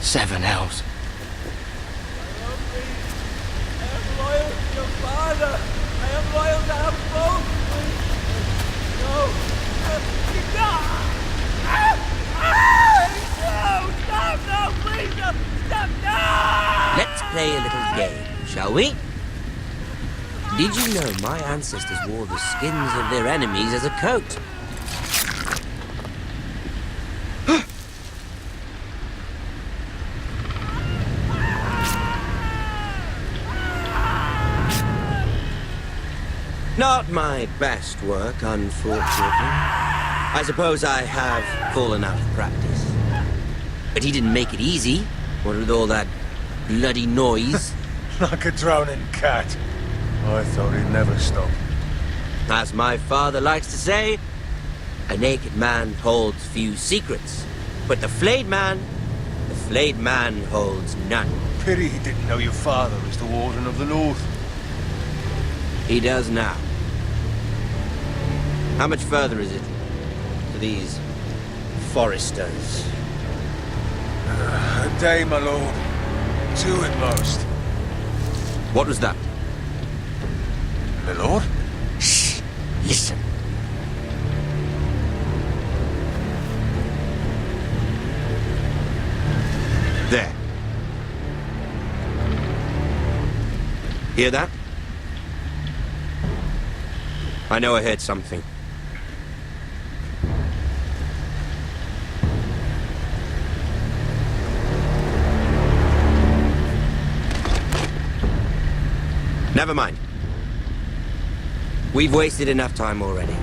Seven elves. I am loyal to your father. I am loyal to our both. No. No, please, no. Stop, no. Let's play a little game, shall we? Did you know my ancestors wore the skins of their enemies as a coat? Not my best work, unfortunately. I suppose I have fallen out of practice. But he didn't make it easy, what with all that bloody noise. Like a drowning cat. I thought he'd never stop. As my father likes to say, a naked man holds few secrets, but the flayed man holds none. Pity he didn't know your father was the Warden of the North. He does now. How much further is it to these Forresters? A day, my lord. 2 at most. What was that? My lord? Shh! Listen. There. Hear that? I know I heard something. Never mind. We've wasted enough time already.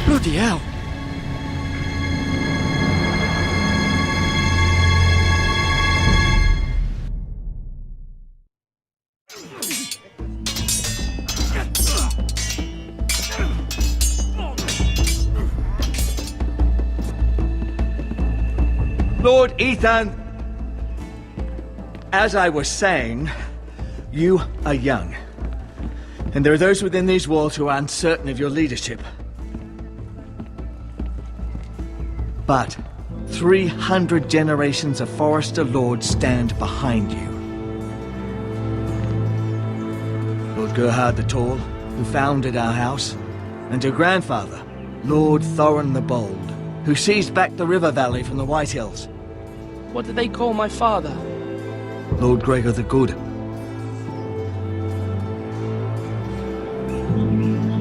Bloody hell! Lord Ethan, as I was saying, you are young. And there are those within these walls who are uncertain of your leadership. But 300 generations of Forrester lords stand behind you. Lord Gerhard the Tall, who founded our house, and your grandfather, Lord Thorin the Bold, who seized back the river valley from the White Hills. What did they call my father? Lord Gregor the Good.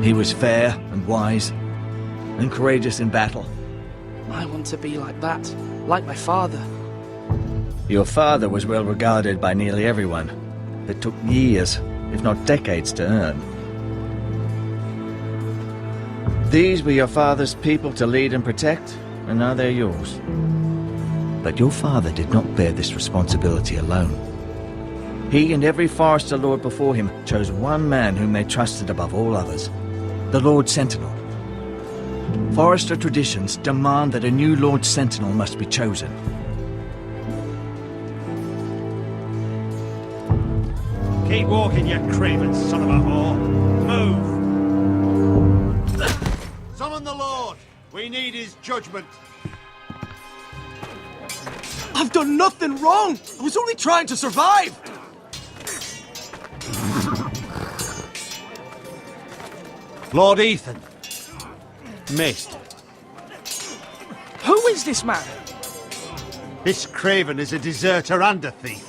He was fair and wise, and courageous in battle. I want to be like that, like my father. Your father was well regarded by nearly everyone. It took years, if not decades, to earn. These were your father's people to lead and protect, and now they're yours. But your father did not bear this responsibility alone. He and every Forrester lord before him chose one man whom they trusted above all others, the Lord Sentinel. Forrester traditions demand that a new Lord Sentinel must be chosen. Keep walking, you craven son of a whore. Move! Summon the Lord! We need his judgment. I've done nothing wrong! I was only trying to survive! Lord Ethan. Missed. Who is this man? This craven is a deserter and a thief.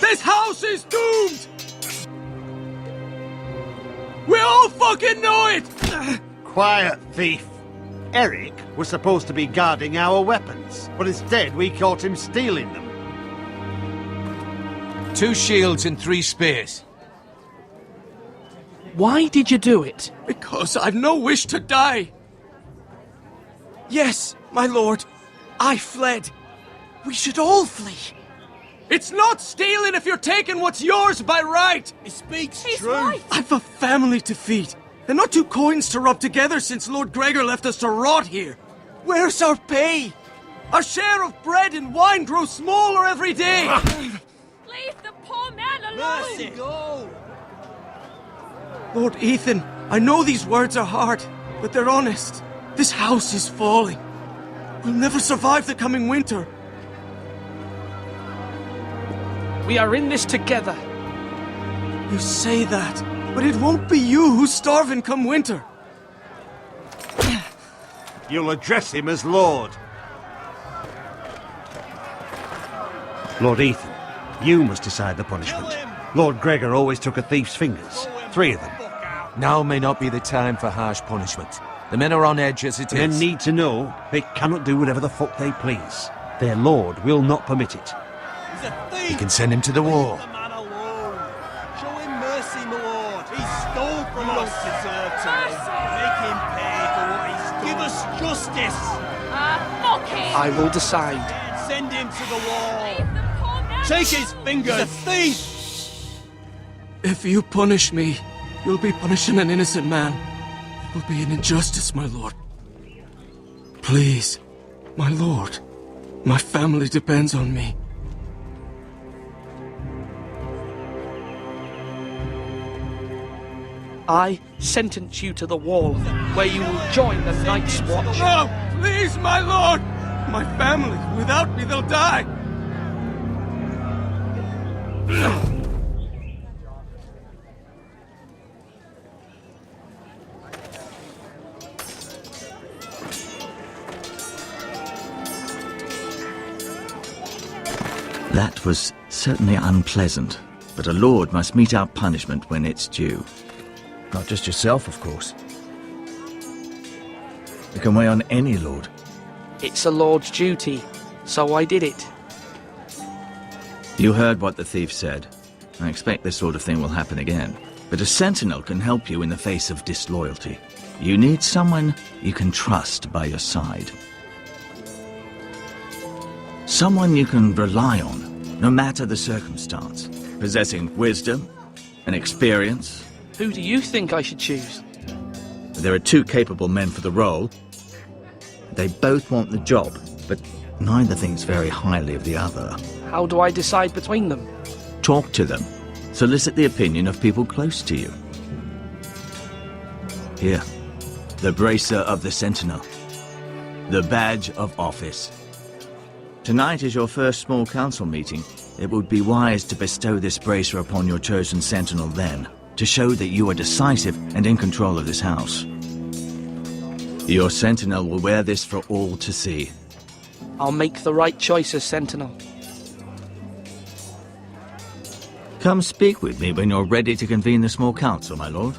This house is doomed! We fucking know it! Quiet, thief. Eric was supposed to be guarding our weapons, but instead we caught him stealing them. 2 shields and 3 spears. Why did you do it? Because I've no wish to die. Yes, my lord, I fled. We should all flee. It's not stealing if you're taking what's yours by right. He speaks He's true. right. I've a family to feed, and not 2 coins to rub together since Lord Gregor left us to rot here. Where's our pay? Our share of bread and wine grows smaller every day. Leave the poor man alone. Mercy, go! Lord Ethan, I know these words are hard, but they're honest. This house is falling. We'll never survive the coming winter. We are in this together. You say that, but it won't be you who's starving come winter. You'll address him as Lord. Lord Ethan, you must decide the punishment. Lord Gregor always took a thief's fingers. 3 of them. Now may not be the time for harsh punishment. The men are on edge as it Men is. need to know they cannot do whatever the fuck they please. Their lord will not permit it. He's a thief! You can send him to the wall. Leave the man alone. Show him mercy, my lord. He stole from us. Don't deserve to live. Make him pay for what he stole. Give us justice. Fuck him. I will decide. Send him to the Leave wall. the poor man Take his fingers. He's a thief. If you punish me, you'll be punishing an innocent man. It will be an injustice, my lord. Please, my lord. My family depends on me. I sentence you to the wall, where you will join the Night's Watch. No! Please, my lord! My family, without me, they'll die! That was certainly unpleasant, but a lord must mete out punishment when it's due. Not just yourself, of course. It can weigh on any lord. It's a lord's duty, so I did it. You heard what the thief said. I expect this sort of thing will happen again. But a sentinel can help you in the face of disloyalty. You need someone you can trust by your side. Someone you can rely on, no matter the circumstance. Possessing wisdom and experience. Who do you think I should choose? There are 2 capable men for the role. They both want the job, but neither thinks very highly of the other. How do I decide between them? Talk to them. Solicit the opinion of people close to you. Here, the bracer of the Sentinel. The badge of office. Tonight is your first small council meeting. It would be wise to bestow this bracer upon your chosen Sentinel then, to show that you are decisive and in control of this house. Your Sentinel will wear this for all to see. I'll make the right choice as Sentinel. Come speak with me when you're ready to convene the small council, my lord.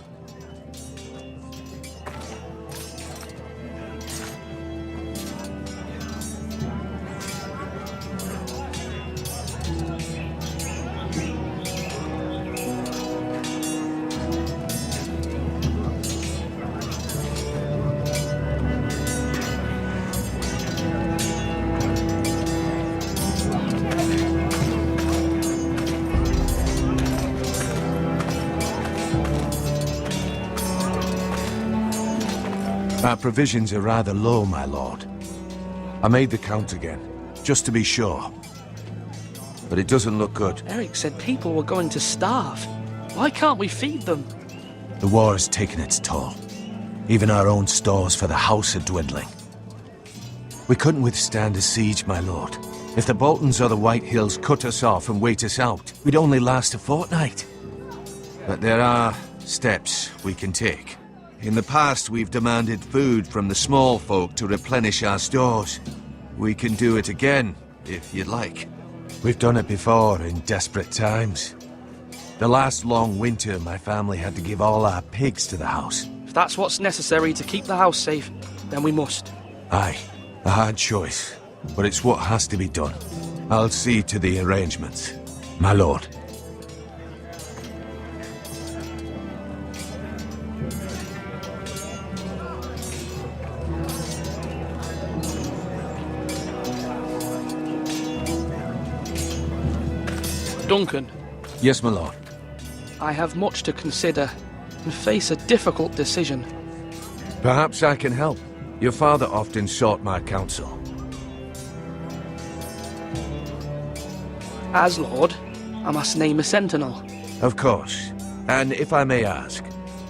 Our provisions are rather low, my lord. I made the count again, just to be sure. But it doesn't look good. Eric said people were going to starve. Why can't we feed them? The war has taken its toll. Even our own stores for the house are dwindling. We couldn't withstand a siege, my lord. If the Boltons or the White Hills cut us off and wait us out, we'd only last a fortnight. But there are steps we can take. In the past, we've demanded food from the small folk to replenish our stores. We can do it again, if you'd like. We've done it before in desperate times. The last long winter, my family had to give all our pigs to the house. If that's what's necessary to keep the house safe, then we must. Aye, a hard choice, but it's what has to be done. I'll see to the arrangements, my lord. Duncan, Yes, my lord. I have much to consider and face a difficult decision. Perhaps I can help. Your father often sought my counsel. As Lord, I must name a sentinel. Of course. And if I may ask,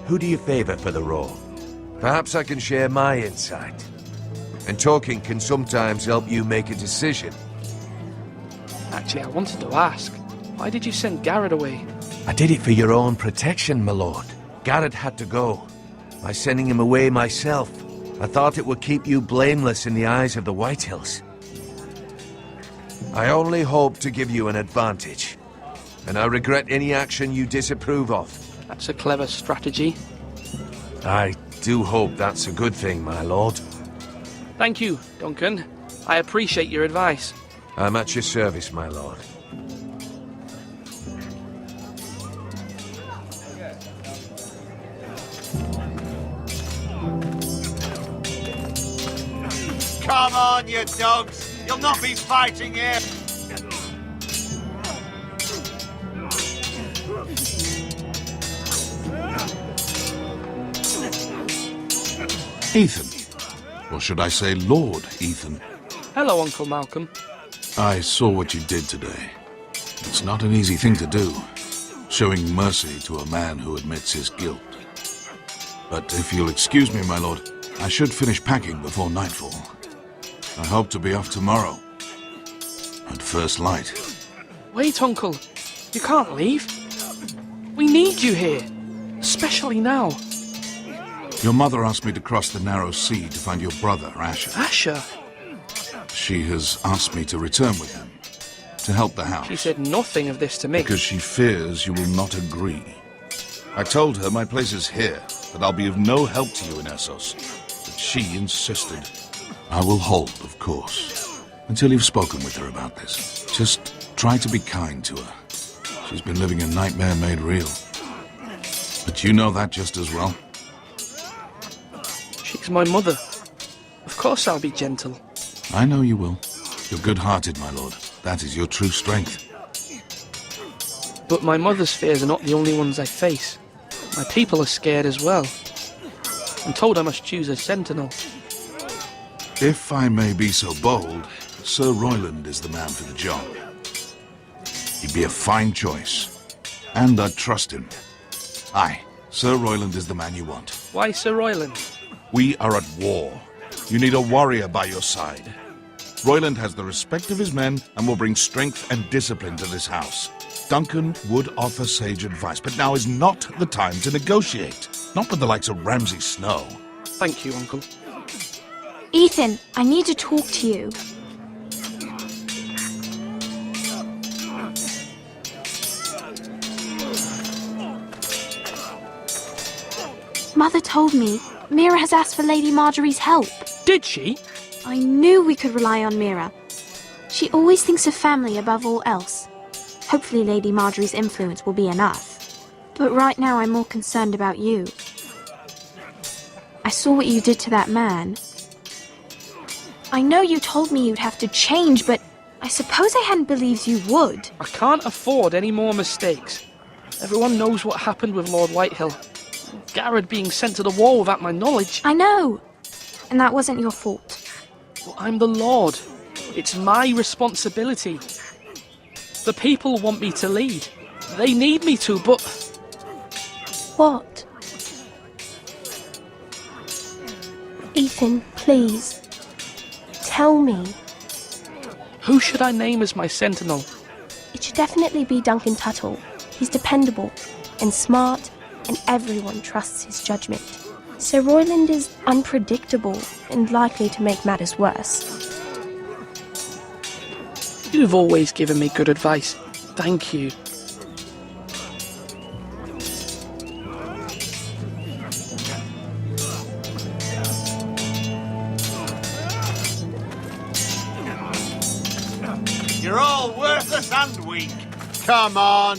who do you favor for the role? Perhaps I can share my insight. And talking can sometimes help you make a decision. Actually, I wanted to ask, why did you send Garrett away? I did it for your own protection, my lord. Garrett had to go. By sending him away myself, I thought it would keep you blameless in the eyes of the Whitehills. I only hope to give you an advantage, and I regret any action you disapprove of. That's a clever strategy. I do hope that's a good thing, my lord. Thank you, Duncan. I appreciate your advice. I'm at your service, my lord. Come on, you dogs! You'll not be fighting here! Ethan. Or should I say Lord Ethan? Hello, Uncle Malcolm. I saw what you did today. It's not an easy thing to do, showing mercy to a man who admits his guilt. But if you'll excuse me, my lord, I should finish packing before nightfall. I hope to be off tomorrow. At first light. Wait, Uncle. You can't leave. We need you here. Especially now. Your mother asked me to cross the narrow sea to find your brother, Asher. Asher? She has asked me to return with him, to help the house. She said nothing of this to me. Because she fears you will not agree. I told her my place is here, that I'll be of no help to you in Essos. But she insisted. I will hold, of course, until you've spoken with her about this. Just try to be kind to her. She's been living a nightmare made real. But you know that just as well. She's my mother. Of course I'll be gentle. I know you will. You're good-hearted, my lord. That is your true strength. But my mother's fears are not the only ones I face. My people are scared as well. I'm told I must choose a sentinel. If I may be so bold, Sir Royland is the man for the job. He'd be a fine choice, and I'd trust him. Aye, Sir Royland is the man you want. Why Sir Royland? We are at war. You need a warrior by your side. Royland has the respect of his men and will bring strength and discipline to this house. Duncan would offer sage advice, but now is not the time to negotiate. Not with the likes of Ramsay Snow. Thank you, Uncle. Ethan, I need to talk to you. Mother told me Mira has asked for Lady Marjorie's help. Did she? I knew we could rely on Mira. She always thinks of family above all else. Hopefully Lady Marjorie's influence will be enough. But right now I'm more concerned about you. I saw what you did to that man. I know you told me you'd have to change, but I suppose I hadn't believed you would. I can't afford any more mistakes. Everyone knows what happened with Lord Whitehill. Garrett being sent to the wall without my knowledge. I know. And that wasn't your fault. Well, I'm the Lord. It's my responsibility. The people want me to lead. They need me to, but... What? Ethan, please. Tell me. Who should I name as my sentinel? It should definitely be Duncan Tuttle. He's dependable and smart, and everyone trusts his judgment. Sir Royland is unpredictable and likely to make matters worse. You've always given me good advice. Thank you. worthless and weak. Come on,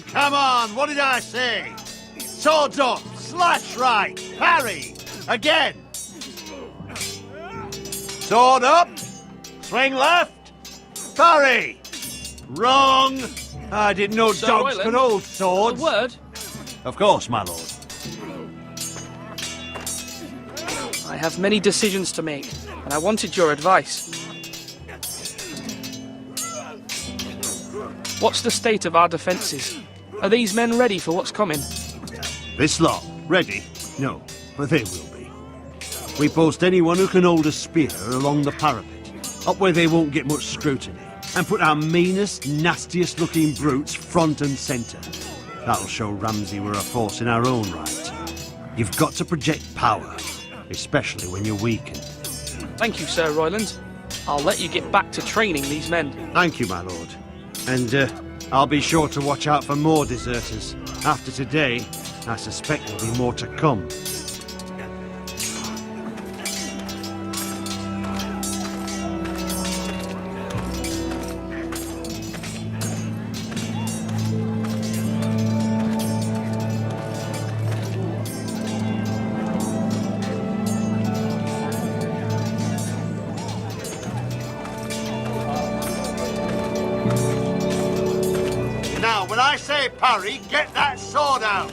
what did I say? Swords up, slash right, parry, again. Sword up, swing left, parry. Wrong. I didn't know Sir dogs Royland, could hold swords. A word? Of course, my lord. I have many decisions to make, and I wanted your advice. What's the state of our defences? Are these men ready for what's coming? This lot, ready? No, but they will be. We post anyone who can hold a spear along the parapet, up where they won't get much scrutiny, and put our meanest, nastiest looking brutes front and centre. That'll show Ramsay we're a force in our own right. You've got to project power, especially when you're weakened. Thank you, Sir Royland. I'll let you get back to training these men. Thank you, my lord. And I'll be sure to watch out for more deserters. After today, I suspect there'll be more to come. Now, when I say parry, get that sword out!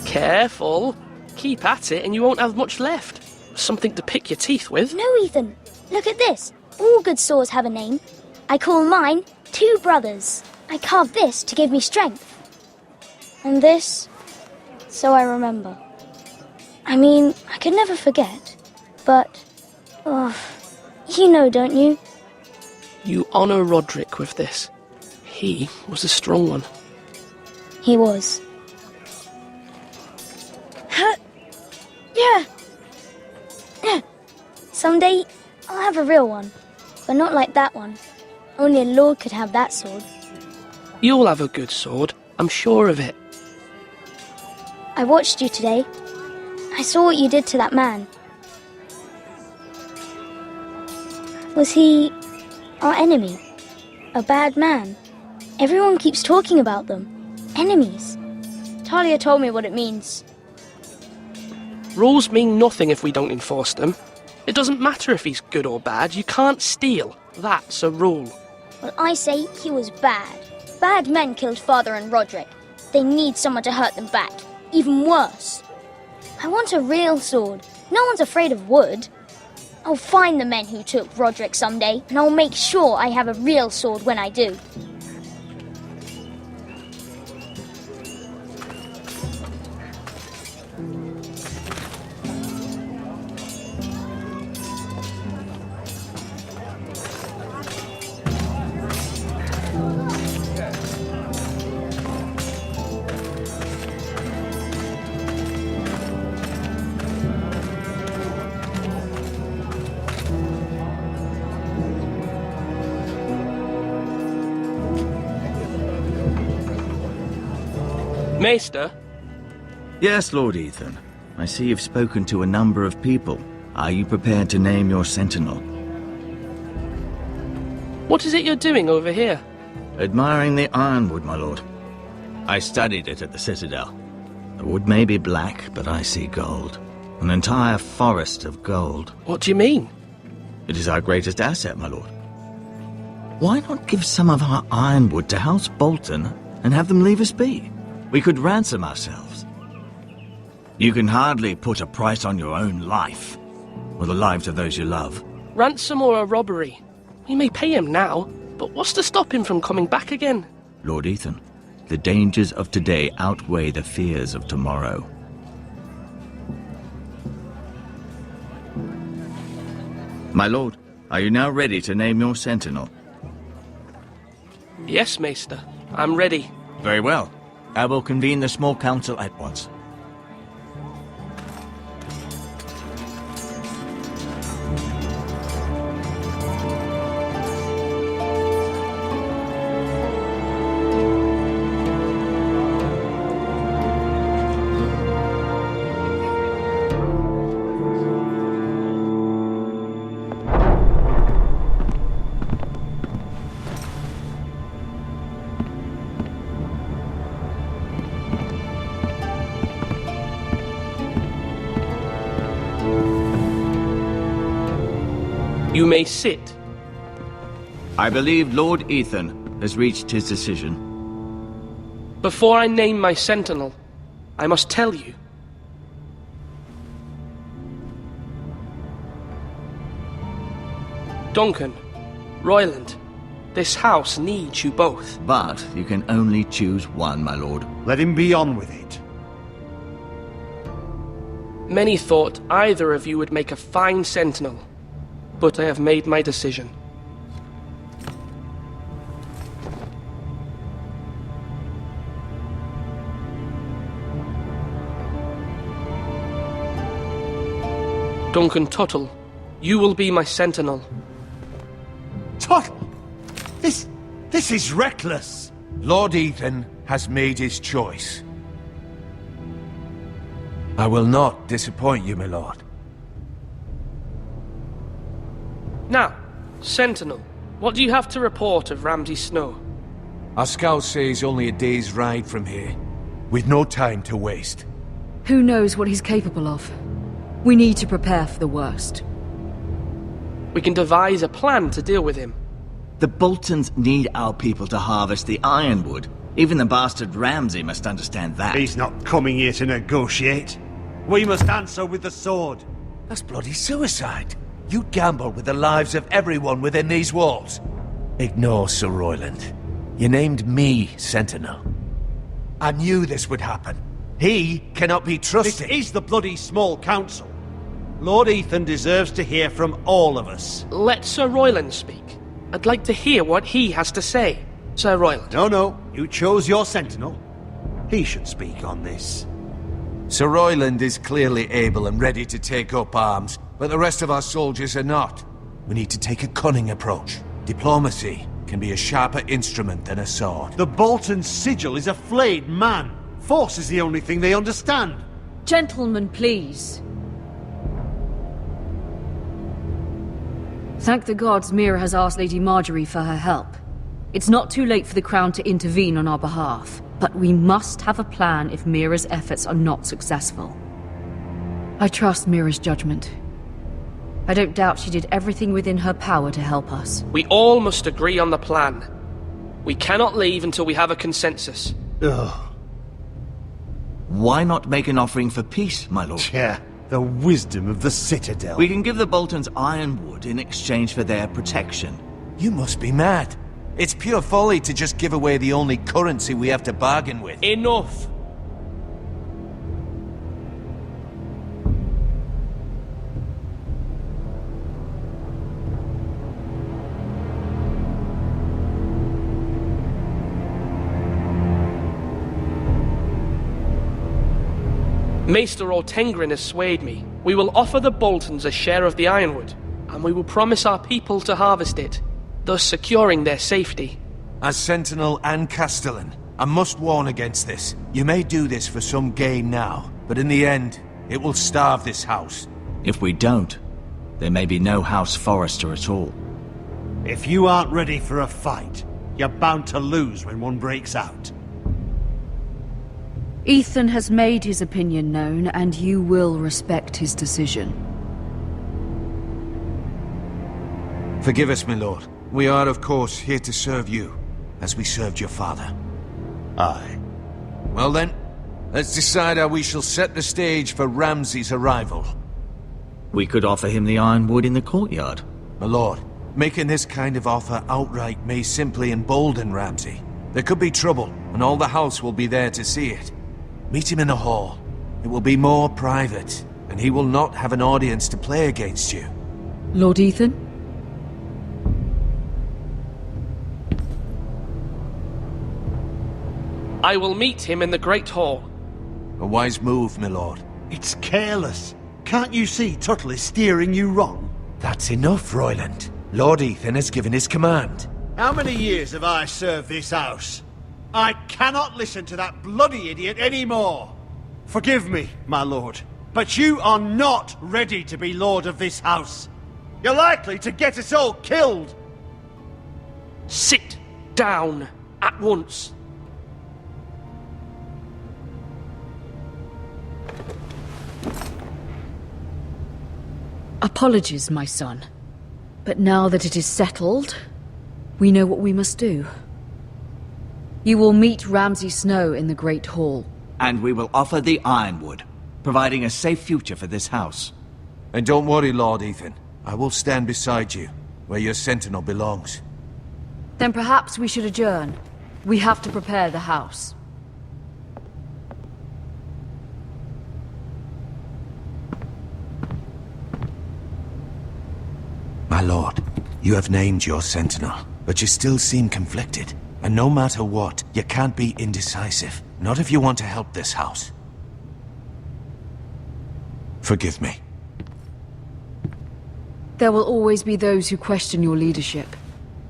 Careful. Keep at it and you won't have much left. Something to pick your teeth with. No, Ethan. Look at this. All good swords have a name. I call mine Two Brothers. I carved this to give me strength. And this, so I remember. I mean, I could never forget. But, you know, don't you? You honour Roderick with this. He was a strong one. He was. Yeah. Someday, I'll have a real one. But not like that one. Only a lord could have that sword. You'll have a good sword. I'm sure of it. I watched you today. I saw what you did to that man. Was he our enemy? A bad man? Everyone keeps talking about them. Enemies. Talia told me what it means. Rules mean nothing if we don't enforce them. It doesn't matter if he's good or bad. You can't steal. That's a rule. Well, I say he was bad. Bad men killed Father and Roderick. They need someone to hurt them back. Even worse. I want a real sword. No one's afraid of wood. I'll find the men who took Roderick someday, and I'll make sure I have a real sword when I do. Maester? Yes, Lord Ethan. I see you've spoken to a number of people. Are you prepared to name your sentinel? What is it you're doing over here? Admiring the ironwood, my lord. I studied it at the Citadel. The wood may be black, but I see gold. An entire forest of gold. What do you mean? It is our greatest asset, my lord. Why not give some of our ironwood to House Bolton and have them leave us be? We could ransom ourselves. You can hardly put a price on your own life, or the lives of those you love. Ransom or a robbery? We may pay him now, but what's to stop him from coming back again? Lord Ethan, the dangers of today outweigh the fears of tomorrow. My lord, are you now ready to name your sentinel? Yes, Maester. I'm ready. Very well. I will convene the small council at once. You may sit. I believe Lord Ethan has reached his decision. Before I name my sentinel, I must tell you. Duncan, Royland, this house needs you both. But you can only choose one, my lord. Let him be on with it. Many thought either of you would make a fine sentinel, but I have made my decision. Duncan Tuttle, you will be my sentinel. Tuttle! This is reckless! Lord Ethan has made his choice. I will not disappoint you, my lord. Now, sentinel, what do you have to report of Ramsay Snow? Our scouts say he's only a day's ride from here, with no time to waste. Who knows what he's capable of? We need to prepare for the worst. We can devise a plan to deal with him. The Boltons need our people to harvest the ironwood. Even the bastard Ramsay must understand that. He's not coming here to negotiate. We must answer with the sword. That's bloody suicide. You gamble with the lives of everyone within these walls. Ignore Sir Royland. You named me Sentinel. I knew this would happen. He cannot be trusted. This is the bloody small council. Lord Ethan deserves to hear from all of us. Let Sir Royland speak. I'd like to hear what he has to say. Sir Royland. No. You chose your sentinel. He should speak on this. Sir Royland is clearly able and ready to take up arms, but the rest of our soldiers are not. We need to take a cunning approach. Diplomacy can be a sharper instrument than a sword. The Bolton sigil is a flayed man. Force is the only thing they understand. Gentlemen, please. Thank the gods Mira has asked Lady Marjorie for her help. It's not too late for the Crown to intervene on our behalf, but we must have a plan if Mira's efforts are not successful. I trust Mira's judgment. I don't doubt she did everything within her power to help us. We all must agree on the plan. We cannot leave until we have a consensus. Ugh. Why not make an offering for peace, my lord? Yeah, the wisdom of the Citadel. We can give the Boltons ironwood in exchange for their protection. You must be mad. It's pure folly to just give away the only currency we have to bargain with. Enough! Maester Ortengrin has swayed me. We will offer the Boltons a share of the ironwood, and we will promise our people to harvest it, thus securing their safety. As Sentinel and Castellan, I must warn against this. You may do this for some gain now, but in the end, it will starve this house. If we don't, there may be no House Forrester at all. If you aren't ready for a fight, you're bound to lose when one breaks out. Ethan has made his opinion known, and you will respect his decision. Forgive us, my lord. We are, of course, here to serve you, as we served your father. Aye. Well then, let's decide how we shall set the stage for Ramsay's arrival. We could offer him the ironwood in the courtyard. My lord, making this kind of offer outright may simply embolden Ramsay. There could be trouble, and all the house will be there to see it. Meet him in the hall. It will be more private, and he will not have an audience to play against you. Lord Ethan? I will meet him in the Great Hall. A wise move, my lord. It's careless. Can't you see Tuttle is steering you wrong? That's enough, Royland. Lord Ethan has given his command. How many years have I served this house? I cannot listen to that bloody idiot anymore. Forgive me, my lord, but you are not ready to be lord of this house. You're likely to get us all killed. Sit down at once. Apologies, my son. But now that it is settled, we know what we must do. You will meet Ramsay Snow in the Great Hall. And we will offer the Ironwood, providing a safe future for this house. And don't worry, Lord Ethan. I will stand beside you, where your sentinel belongs. Then perhaps we should adjourn. We have to prepare the house. My lord, you have named your sentinel, but you still seem conflicted. And no matter what, you can't be indecisive. Not if you want to help this house. Forgive me. There will always be those who question your leadership,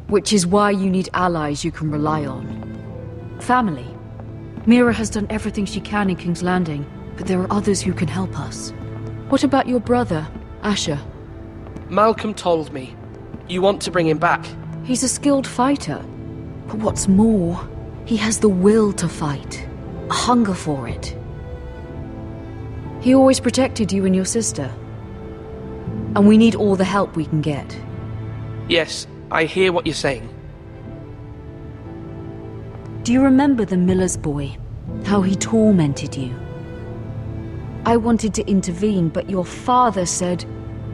which is why you need allies you can rely on. Family. Mira has done everything she can in King's Landing, but there are others who can help us. What about your brother, Asher? Malcolm told me. You want to bring him back? He's a skilled fighter. But what's more, he has the will to fight. A hunger for it. He always protected you and your sister. And we need all the help we can get. Yes, I hear what you're saying. Do you remember the miller's boy? How he tormented you? I wanted to intervene, but your father said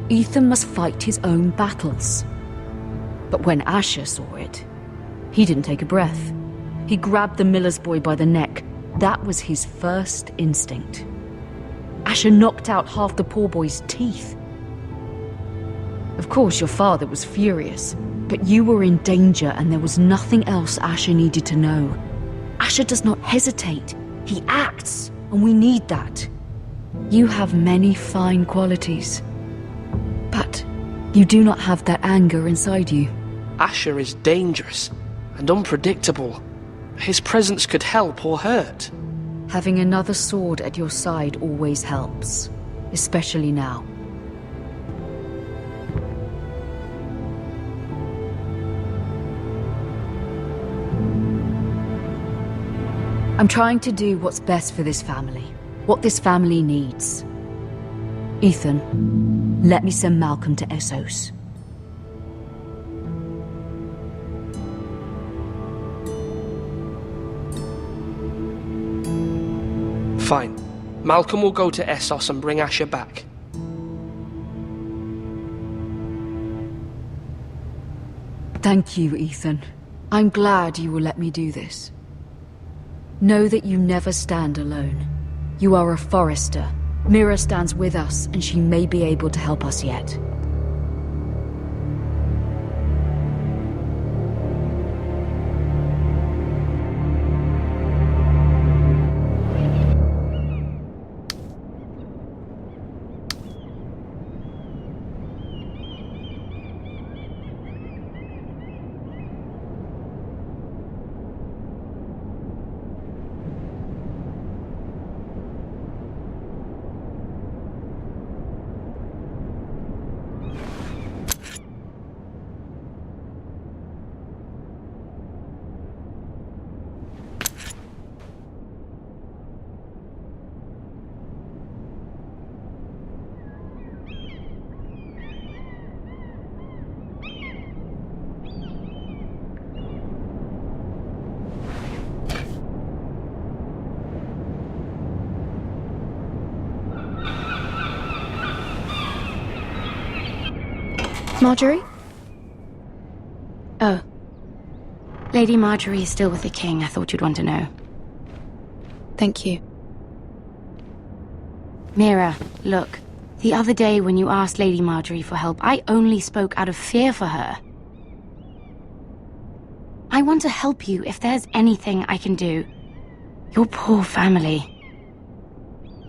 Ethan must fight his own battles. But when Asher saw it, he didn't take a breath. He grabbed the miller's boy by the neck. That was his first instinct. Asher knocked out half the poor boy's teeth. Of course, your father was furious, but you were in danger and there was nothing else Asher needed to know. Asher does not hesitate. He acts, and we need that. You have many fine qualities, but you do not have that anger inside you. Asher is dangerous and unpredictable. His presence could help or hurt. Having another sword at your side always helps, especially now. I'm trying to do what's best for this family, what this family needs. Ethan, let me send Malcolm to Essos. Fine. Malcolm will go to Essos and bring Asher back. Thank you, Ethan. I'm glad you will let me do this. Know that you never stand alone. You are a Forrester. Mira stands with us, and she may be able to help us yet. Marjorie? Oh. Lady Marjorie is still with the king. I thought you'd want to know. Thank you. Mira, look. The other day when you asked Lady Marjorie for help, I only spoke out of fear for her. I want to help you if there's anything I can do. Your poor family.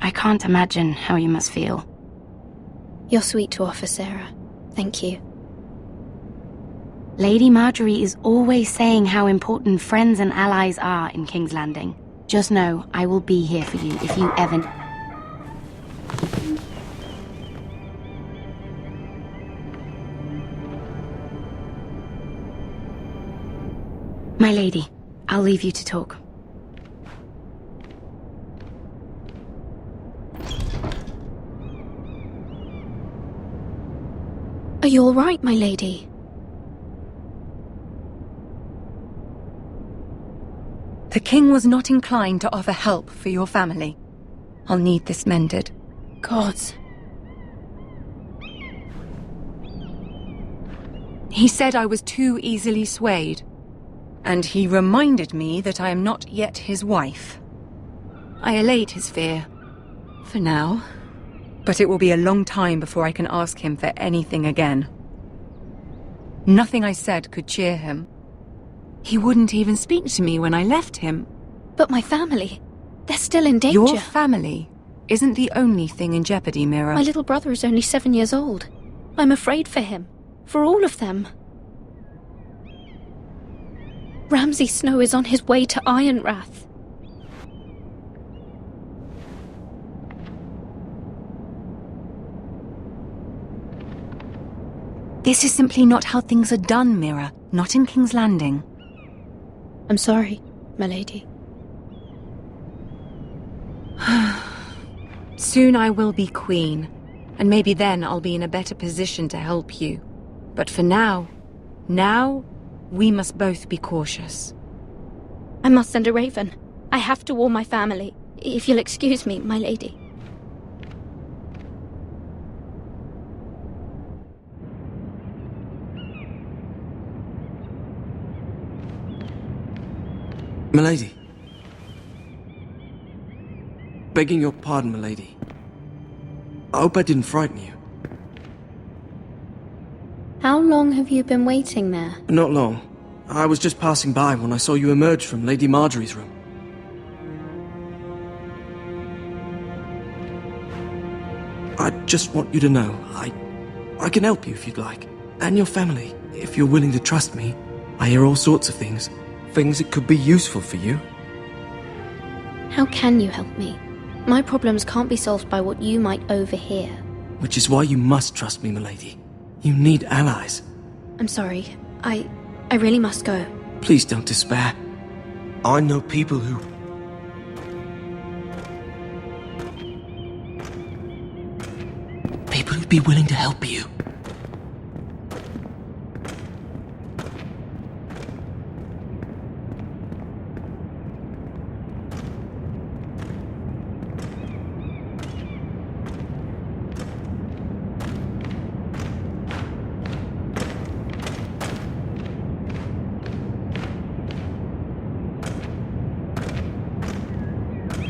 I can't imagine how you must feel. You're sweet to offer, Sarah. Thank you. Lady Marjorie is always saying how important friends and allies are in King's Landing. Just know, I will be here for you if you ever... My lady, I'll leave you to talk. Are you all right, my lady? The king was not inclined to offer help for your family. I'll need this mended. Gods. He said I was too easily swayed. And he reminded me that I am not yet his wife. I allayed his fear. For now. But it will be a long time before I can ask him for anything again. Nothing I said could cheer him. He wouldn't even speak to me when I left him. But my family, they're still in danger. Your family isn't the only thing in jeopardy, Mira. My little brother is only 7 years old. I'm afraid for him. For all of them. Ramsay Snow is on his way to Ironrath. This is simply not how things are done, Mira. Not in King's Landing. I'm sorry, my lady. Soon I will be queen, and maybe then I'll be in a better position to help you. But for now, we must both be cautious. I must send a raven. I have to warn my family. If you'll excuse me, my lady. Milady. Begging your pardon, milady. I hope I didn't frighten you. How long have you been waiting there? Not long. I was just passing by when I saw you emerge from Lady Marjorie's room. I just want you to know, I can help you if you'd like. And your family, if you're willing to trust me. I hear all sorts of things. Things that could be useful for you. How can you help me? My problems can't be solved by what you might overhear. Which is why you must trust me, milady. You need allies. I'm sorry. I really must go. Please don't despair. I know people who'd be willing to help you.